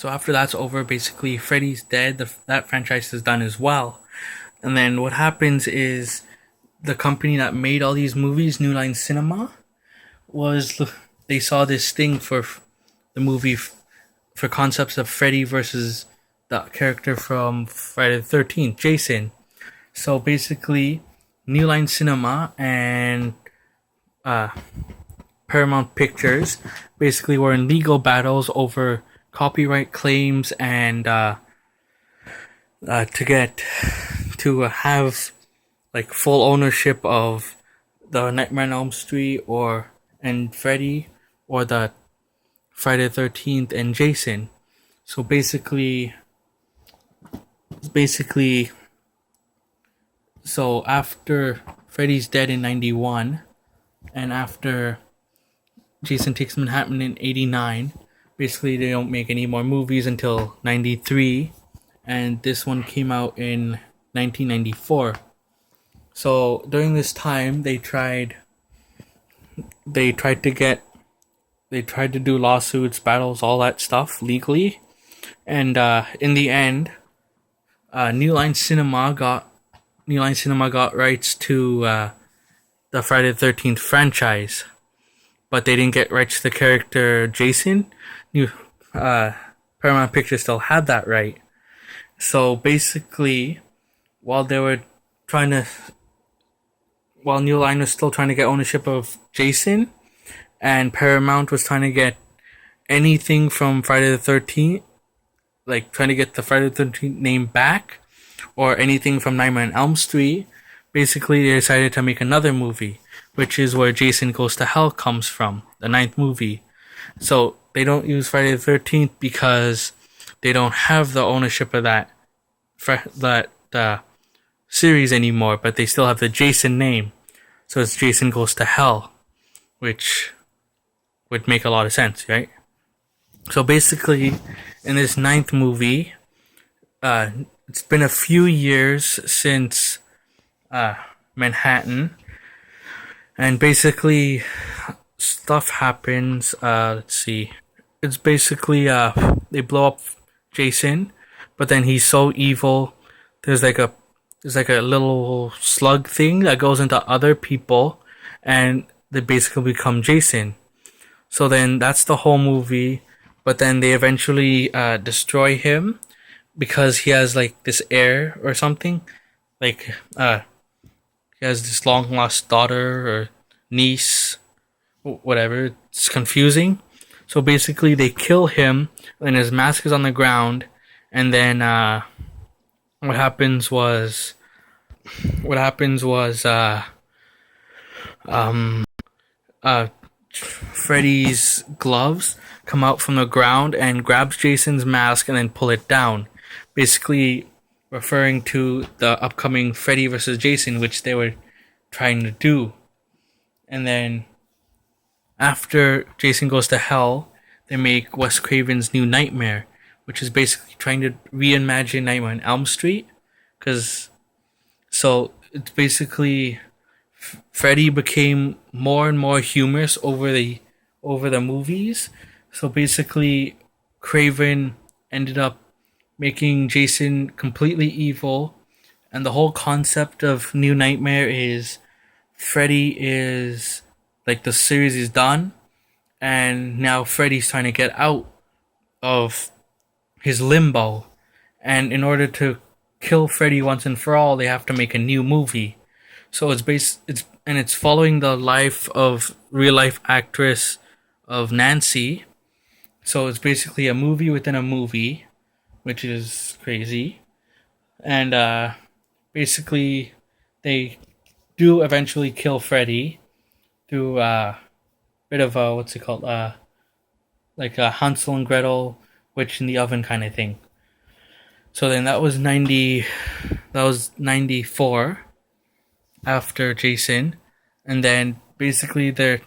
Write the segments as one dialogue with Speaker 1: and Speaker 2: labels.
Speaker 1: So after that's over, basically Freddy's dead. That franchise is done as well. And then what happens is the company that made all these movies, New Line Cinema, was they saw this thing for the movie for concepts of Freddy versus the character from Friday the 13th, Jason. So basically, New Line Cinema and uh, Paramount Pictures basically were in legal battles over copyright claims and to have like full ownership of the Nightmare on Elm Street and Freddy, or the Friday the 13th and Jason. So basically, so after Freddy's dead in 91, and after Jason Takes Manhattan in 89, basically they don't make any more movies until 93, and this one came out in 1994. So during this time, they tried to do lawsuits, battles, all that stuff legally, and in the end, New Line Cinema got rights to the Friday the 13th franchise, but they didn't get rights to the character Jason. Paramount Pictures still had that right. So basically, while they were trying to while New Line was still trying to get ownership of Jason, and Paramount was trying to get anything from Friday the 13th, like trying to get the Friday the 13th name back, or anything from Nightmare on Elm Street, basically they decided to make another movie, which is where Jason Goes to Hell comes from, the ninth movie. So they don't use Friday the 13th because they don't have the ownership of that series anymore, but they still have the Jason name. So it's Jason Goes to Hell, which would make a lot of sense, right? So basically, in this ninth movie, it's been a few years since Manhattan, and basically stuff happens. Let's see. It's basically they blow up Jason, but then he's so evil. There's like a little slug thing that goes into other people, and they basically become Jason. So then that's the whole movie. But then they eventually destroy him because he has like this heir or something. Like he has this long lost daughter or niece, whatever. It's confusing. So basically, they kill him, and his mask is on the ground. And then what happens was Freddy's gloves come out from the ground and grabs Jason's mask and then pull it down, basically referring to the upcoming Freddy vs. Jason, which they were trying to do. And then after Jason Goes to Hell, they make Wes Craven's New Nightmare, which is basically trying to reimagine Nightmare on Elm Street. So it's basically Freddy became more and more humorous over the movies. So basically, Craven ended up making Jason completely evil, and the whole concept of New Nightmare is Freddy is like the series is done, and now Freddy's trying to get out of his limbo, and in order to kill Freddy once and for all, they have to make a new movie. So it's following the life of real life actress of Nancy. So it's basically a movie within a movie, which is crazy. And basically they do eventually kill Freddy through a bit of a what's it called? Like a Hansel and Gretel witch in the oven kind of thing. So then that was 94 after Jason, and then basically they're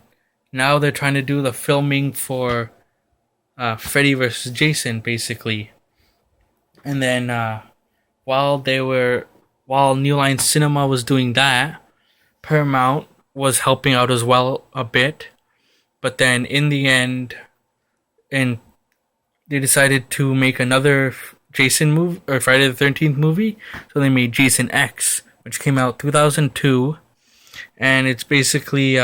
Speaker 1: trying to do the filming for Freddy vs. Jason, basically. And then while New Line Cinema was doing that, Paramount was helping out as well a bit. But then in the end, in they decided to make another Jason movie or Friday the 13th movie. So they made Jason X, which came out 2002, and it's basically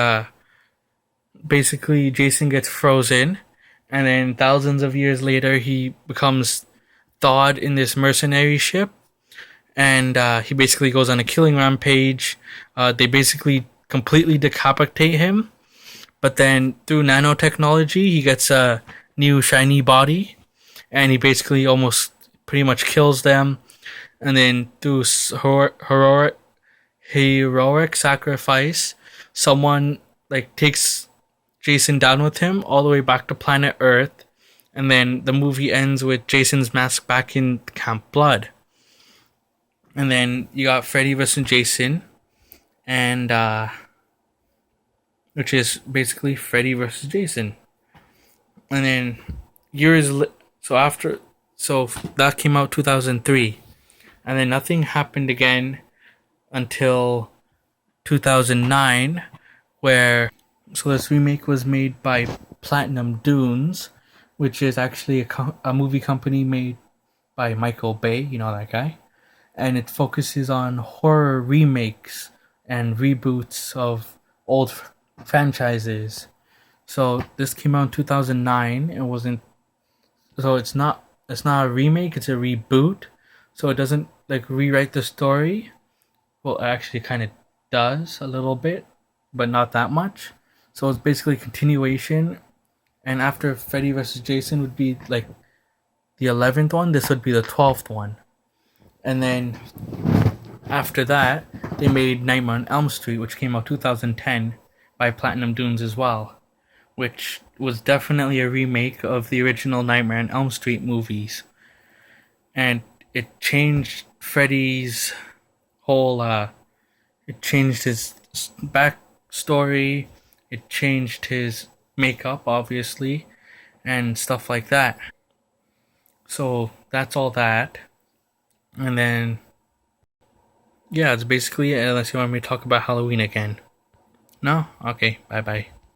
Speaker 1: Jason gets frozen, and then thousands of years later he becomes thawed in this mercenary ship, and he basically goes on a killing rampage. They basically completely decapitate him, but then through nanotechnology he gets a new shiny body, and he basically almost pretty much kills them. And then through heroic sacrifice, someone like takes Jason down with him all the way back to planet Earth, and then the movie ends with Jason's mask back in Camp Blood. And then you got Freddy vs. Jason, and which is basically Freddy vs. Jason. And then so after so that came out 2003, and then nothing happened again until 2009, where this remake was made by Platinum Dunes, which is actually a movie company made by Michael Bay, you know that guy, and it focuses on horror remakes and reboots of old franchises. So this came out in 2009. It wasn't. So it's not. It's not a remake. It's a reboot. So it doesn't like rewrite the story. Well, it actually kind of does a little bit, but not that much. So it's basically a continuation. And after Freddy vs. Jason would be like the 11th one. This would be the 12th one. And then after that, they made Nightmare on Elm Street, which came out 2010 by Platinum Dunes as well, which was definitely a remake of the original Nightmare on Elm Street movies. And it changed Freddy's whole, it changed his backstory, it changed his makeup, obviously, and stuff like that. So that's all that. And then, yeah, it's basically it, unless you want me to talk about Halloween again. No? Okay, bye bye.